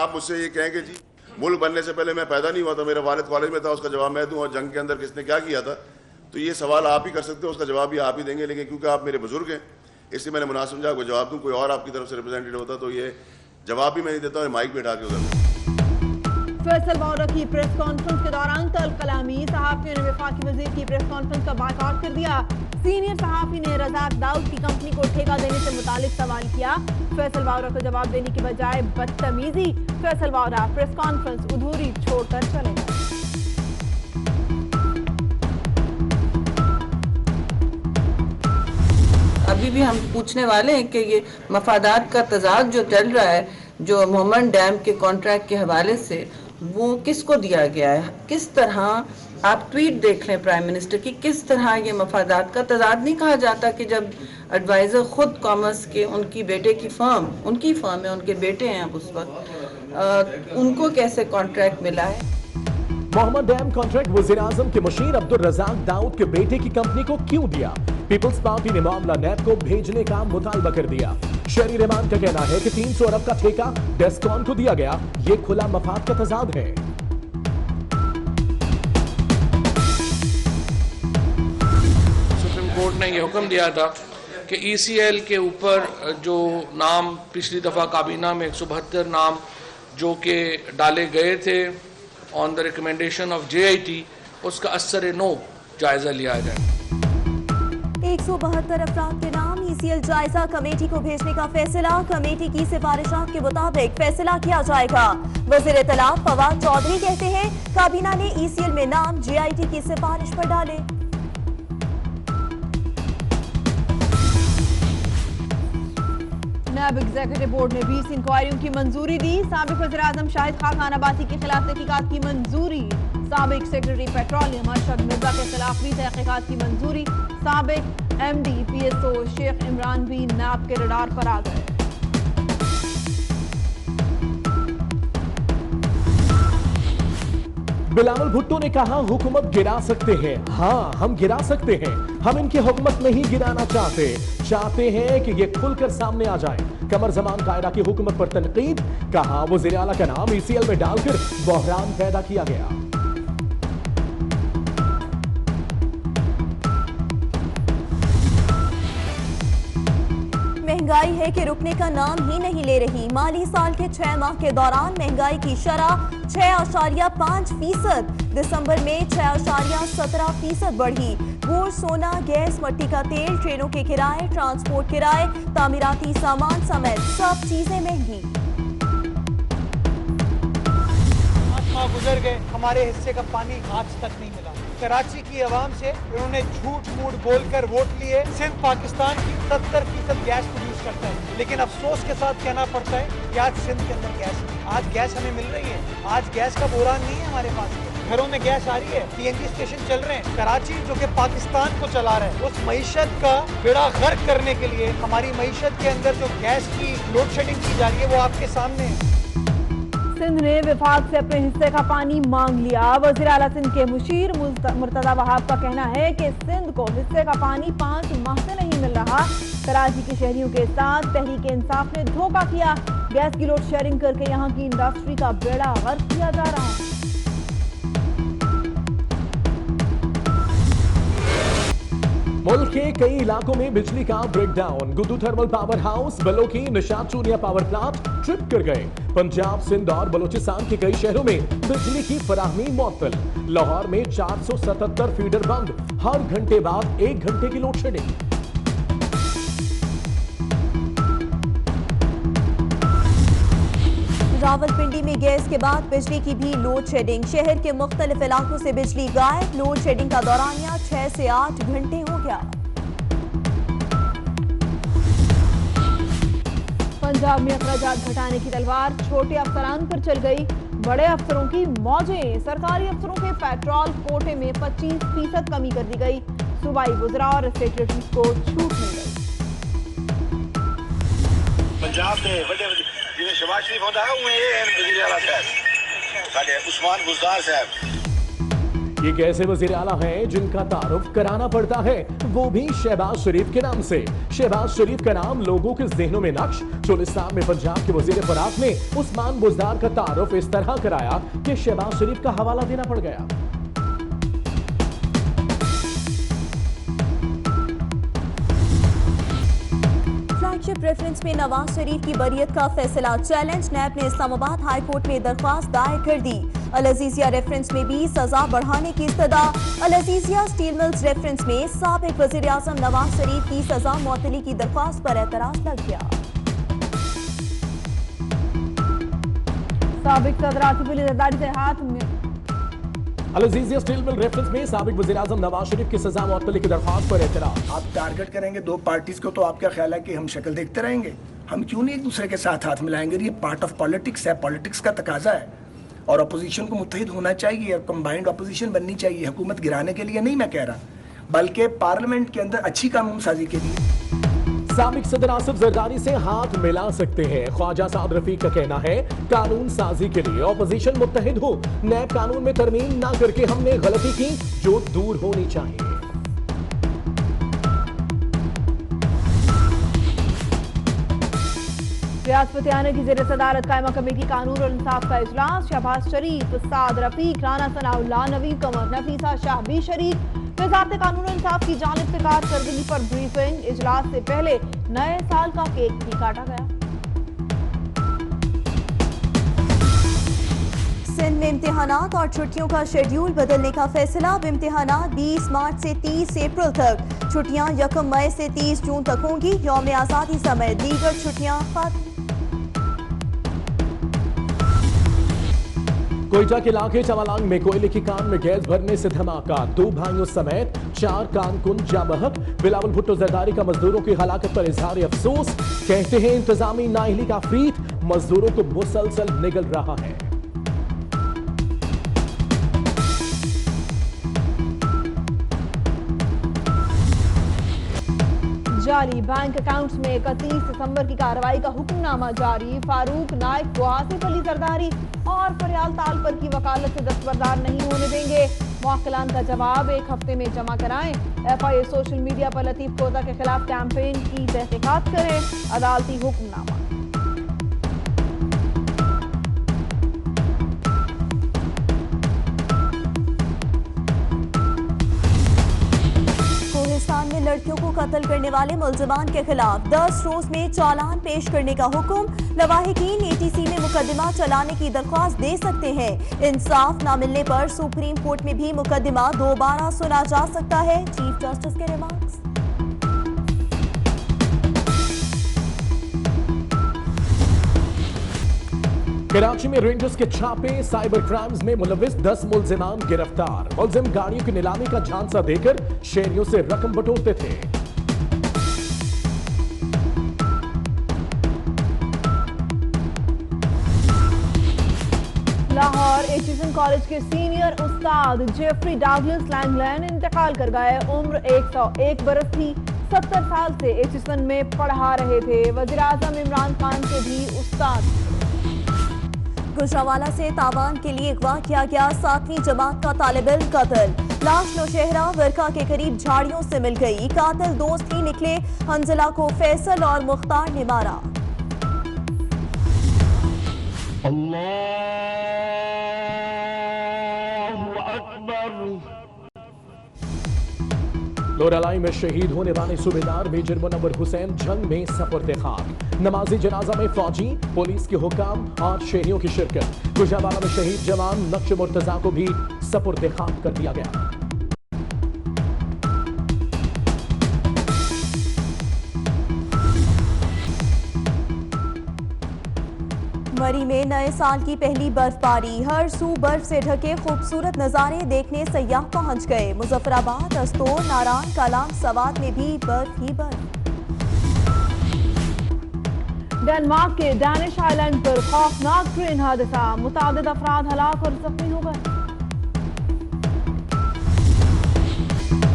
आप मुझसे ये कहें कि जी मुल्क बनने से पहले मैं पैदा नहीं हुआ था, मेरा वालिद कॉलेज में था, उसका जवाब मैं दूं, और जंग के अंदर किसने क्या किया था, तो ये सवाल आप ही कर सकते हो, उसका जवाब भी आप ही देंगे। लेकिन क्योंकि आप मेरे बुजुर्ग हैं इसलिए मैंने मुनासिब समझा आपको जवाब दूं। कोई और आपकी तरफ से रिप्रेजेंटेटिव होता तो ये जवाब भी मैं नहीं देता और माइक भी उठा के उधर। फैसल बावरा की प्रेस कॉन्फ्रेंस के दौरान तल कलामी, सहाफियों ने वफाकी वजीर की प्रेस कॉन्फ्रेंस का बायकॉट कर दिया। सीनियर सहाफी ने रज़ाक दाऊद की कंपनी को ठेका देने से मुतालिक सवाल किया। फैसल बावरा को जवाब देने की बजाय बदतमीजी। फैसल बावरा प्रेस कॉन्फ्रेंस अधूरी छोड़कर चले गए। अभी भी हम पूछने वाले हैं कि ये मफादात का तजाद जो चल रहा है, जो मोहम्मद डैम के कॉन्ट्रैक्ट के हवाले से, वो किसको दिया गया है? किस तरह आप ट्वीट देख लें प्राइम मिनिस्टर की, किस तरह ये मफादात का तजाद नहीं कहा जाता कि जब एडवाइज़र खुद कॉमर्स के उनकी बेटे की फर्म, उनकी फर्म है, उनके बेटे हैं अब उस वक्त, उनको कैसे कॉन्ट्रैक्ट मिला है? मोहम्मद डैम कॉन्ट्रैक्ट वज़ीर आज़म के मुशीर अब्दुल रज़ाक दाऊद के बेटे की कंपनी को क्यों दिया? पीपल्स पार्टी ने मामला नैब को भेजने का मुतालबा कर दिया। शहरी रहमान का कहना है कि 300 अरब का ठेका डेस्कॉन को दिया गया, ये खुला मफाद का तजाद है। सुप्रीम कोर्ट ने यह हुक्म दिया था कि ECL के ऊपर जो नाम पिछली दफ़ा काबीना में 172 नाम जो कि डाले गए थे on the recommendation of JIT, उसका असर नो जायजा लिया जाए। 172 अफराद के नाम ECL जायजा कमेटी को भेजने का फैसला। कमेटी की सिफारिशात के मुताबिक फैसला किया जाएगा। वज़ीर इत्तलात फवाद चौधरी कहते हैं काबीना ने ECL में नाम JIT की सिफारिश पर डाले। नैब एग्जीक्यूटिव बोर्ड ने 20 इंक्वायरियों की मंजूरी दी। साबिक वज़ीर आज़म शाहिद खान अब्बासी के खिलाफ तहकीकात की मंजूरी। साबिक सेक्रेटरी पेट्रोलियम अरशद मिर्जा के खिलाफ भी तहकीकात की मंजूरी। साबिक MD PSO शेख इमरान भी नैब के रडार पर आ गए। बिलावल भुट्टो ने कहा हुकूमत गिरा सकते हैं। हाँ, हम गिरा सकते हैं, हम इनकी हुकूमत नहीं गिराना चाहते हैं कि ये खुलकर सामने आ जाए। कमर जमान कायदा की हुकूमत पर तनकीद, कहा वज़ीर आला का नाम ECL में डालकर बहरान पैदा किया गया। महंगाई है कि रुकने का नाम ही नहीं ले रही। माली साल के 6 माह के दौरान महंगाई की शरह 6.5%, दिसंबर में 6.17% बढ़ी। गुड़, सोना, गैस, मट्टी का तेल, ट्रेनों के किराए, ट्रांसपोर्ट किराए, तामीराती सामान समेत सब चीजें महंगी। 5 माह गुजर गए, हमारे हिस्से का पानी आज तक नहीं मिला। कराची की आवाम से उन्होंने झूठ मूठ बोलकर वोट लिए। सिंध पाकिस्तान की 70% गैस प्रोड्यूस करता है, लेकिन अफसोस के साथ कहना पड़ता है कि आज सिंध के अंदर गैस नहीं। आज गैस हमें मिल रही है, आज गैस का बोरान नहीं है हमारे पास, घरों में गैस आ रही है, PNG स्टेशन चल रहे हैं। कराची जो कि पाकिस्तान को चला रहा है, उस मईशत का बेड़ा गर्क करने के लिए हमारी मईशत के अंदर जो गैस की लोड शेडिंग की जा रही है वो आपके सामने है। सिंध ने विभाग से अपने हिस्से का पानी मांग लिया। वज़ीर आला सिंध के मुशीर मुर्तज़ा वहाब का कहना है कि सिंध को हिस्से का पानी 5 माह से नहीं मिल रहा। कराची के शहरियों के साथ तहरीक इंसाफ ने धोखा किया। गैस की लोड शेयरिंग करके यहाँ की इंडस्ट्री का बेड़ा गर्क किया जा रहा है। मुल्क के कई इलाकों में बिजली का breakdown. Guddu thermal power house, Balloki, Nishat Chunian power plant trip कर गए। पंजाब, सिंध और बलोचिस्तान के कई शहरों में बिजली की फराहमी मुअत्तल। लाहौर में 477 फीडर बंद, हर घंटे बाद 1 घंटे की लोड शेडिंग। रावलपिंडी में गैस के बाद बिजली की भी लोड शेडिंग। शहर के मुख्तलिफ इलाकों से बिजली गायब। लोड शेडिंग का दौरानिया 6 से 8 घंटे हो गया। पंजाब में अखराजात घटाने की तलवार छोटे अफसरान पर चल गई। बड़े अफसरों की मौजें। सरकारी अफसरों के पेट्रोल कोटे में 25% कमी कर दी गई। सूबाई वज़रा और सेक्रेटरीज को छूट मिल गई। पंजाब में बड़े जिन्हें शहबाज शरीफ होता है वजीर आला साहब, उस्मान गुज़ार साहब। ये कैसे वजीर आला हैं जिनका तारुफ कराना पड़ता है, वो भी शहबाज शरीफ के नाम से। शहबाज शरीफ का नाम लोगों के जहनों में नक्श। चोलिस्तान में पंजाब के वजीर फराक ने उस्मान बुज़दार का तारुफ इस तरह कराया कि शहबाज शरीफ का हवाला देना पड़ गया। फ्लैगशिप रेफरेंस में नवाज शरीफ की बरियत का फैसला चैलेंज। नैब ने इस्लामाबाद हाई कोर्ट में दरख्वास्त दायर कर दी। अल अजीजिया रेफरेंस में भी सजा बढ़ाने की इस्तदा। अल अजीजिया स्टील मिल्स रेफरेंस में साबिक वजीर आजम नवाज शरीफ की सजा मुअत्तली की दरख्वास्त पर एतराज लग गया। साबिक सदर आसिफ अली जरदारी से हाथ में अल अजीजिया स्टील मिल रेफरेंस में साबिक वजीर आजम नवाज शरीफ की सजा मुअत्तली की दरख्वास्त पर एतराज। आप टारगेट करेंगे दो पार्टीज को, तो आपका ख्याल है कि हम शक्ल देखते रहेंगे? हम क्यों नहीं एक दूसरे के साथ हाथ मिलाएंगे? ये पार्ट ऑफ पॉलिटिक्स है, पॉलिटिक्स का तकाजा है और अपोजिशन को मुत्तहिद होना चाहिए और कंबाइंड अपोजिशन बननी चाहिए। हुकूमत गिराने के लिए नहीं मैं कह रहा, बल्कि पार्लियामेंट के अंदर अच्छी कानून साजी के लिए। साबिक सदर आसिफ जरदारी से हाथ मिला सकते हैं। ख्वाजा साद रफीक का कहना है कानून साजी के लिए अपोजिशन मुत्तहिद हो। नैब कानून में तरमीम ना करके हमने गलती की जो दूर होनी चाहिए। रियासत की जेर सदारत कायमा कमेटी कानून और इंसाफ का इजलास। शहबाज शरीफ, साद रफीक, राना सनाउल्लाह, नवीन कमर, नफीसा शाह भी शरीक। वज़ारत कानून और इंसाफ की जानिब से कारकर्दगी पर ब्रीफिंग। इजलास से पहले नए साल का केक भी काटा गया। सिंध में इम्तिहानात और छुट्टियों का शेड्यूल बदलने का फैसला। अब इम्तिहानात 20 मार्च से 30 अप्रैल तक, छुट्टियां 1 मई से 30 जून तक होंगी। यौम आज़ादी समेत दीगर छुट्टियां खत्म। कोयटा के इलाके चवालांग में कोयले की कान में गैस भरने से धमाका। 2 भाइयों समेत 4 कारकुन जा बहक। बिलावल भुट्टो जरदारी का मजदूरों की हलाकत पर इजहार अफसोस। कहते हैं इंतजामी नाअहली का आफरीत मजदूरों को मुसलसल निगल रहा है। जारी बैंक अकाउंट्स में 31 दिसंबर की कार्रवाई का हुक्मनामा जारी। फारूक नाइक को आसिफ अली जरदारी और फरियाल तालपर की वकालत से दस्तबरदार नहीं होने देंगे। मुवक्किलान का जवाब 1 हफ्ते में जमा कराएं। FIA सोशल मीडिया पर लतीफ कोजा के खिलाफ कैंपेन की तहकीकात करें। अदालती हुक्मनामा। कोहिस्तान में लड़कियों को कत्ल करने वाले मुल्जिमान के खिलाफ 10 रोज में चालान पेश करने का हुक्म। लवाहिकीन ATC में मुकदमा चलाने की दरख्वास्त दे सकते हैं। इंसाफ न मिलने पर सुप्रीम कोर्ट में भी मुकदमा दोबारा सुना जा सकता है। चीफ जस्टिस के रिमार्क्स। कराची में रेंजर्स के छापे। साइबर क्राइम्स में मुलविस 10 मुल्जिमान गिरफ्तार। मुल्जिम गाड़ियों की नीलामी का झांसा देकर शहरियों से रकम बटोरते थे। लाहौर एचिसन कॉलेज के सीनियर उस्ताद जेफरी डागलस लैंगलैंड इंतकाल कर गए। उम्र 101 बरस थी। 70 साल से एचिसन में पढ़ा रहे थे। वज़ीर आज़म इमरान खान के भी उस्ताद। गुजरावाला से तावान के लिए अगवा किया गया 7वीं जमात का तालिब इल्म कत्ल। लाश नौशहरा वर्का के करीब झाड़ियों से मिल गई। कातिल दोस्त ही निकले। हंजला को फैसल और मुख्तार ने मारा। लोरालाई में शहीद होने वाले सूबेदार मेजर मुनव्वर हुसैन जंग में सपुर्द खाक। नमाजी जनाजा में फौजी, पुलिस के हुकाम और शहरियों की शिरकत। गुजरावाला में शहीद जवान नक्श मुर्तजा को भी सपुर्द खाक कर दिया गया। मरी में नए साल की पहली बर्फबारी। हर सू बर्फ से ढके खूबसूरत नजारे देखने सयाह पहुंच गए। मुजफ्फराबाद, अस्तोर, नारायण, कलाम, सवात में भी बर्फ ही बर्फ। डेनमार्क के डैनिश आइलैंड पर खौफनाक ट्रेन हादसा। मुतादिद अफराद हलाक और जख्मी हो गए।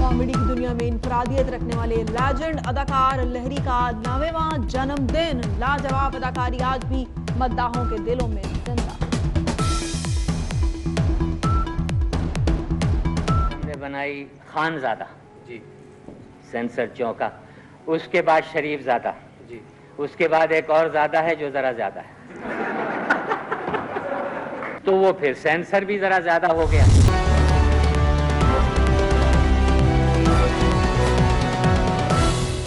कॉमेडी की दुनिया में इनफरादियत रखने वाले लेजेंड अदाकार लहरी का 9वां जन्मदिन। लाजवाब अदाकारी आज भी मद्दाहों के दिलों में जिंदा। बनाई खानजादा जी, सेंसर चौका, उसके बाद शरीफ ज़ादा जी, उसके बाद एक और ज़्यादा है जो ज़रा ज़्यादा है तो वो फिर सेंसर भी ज़रा ज़्यादा हो गया।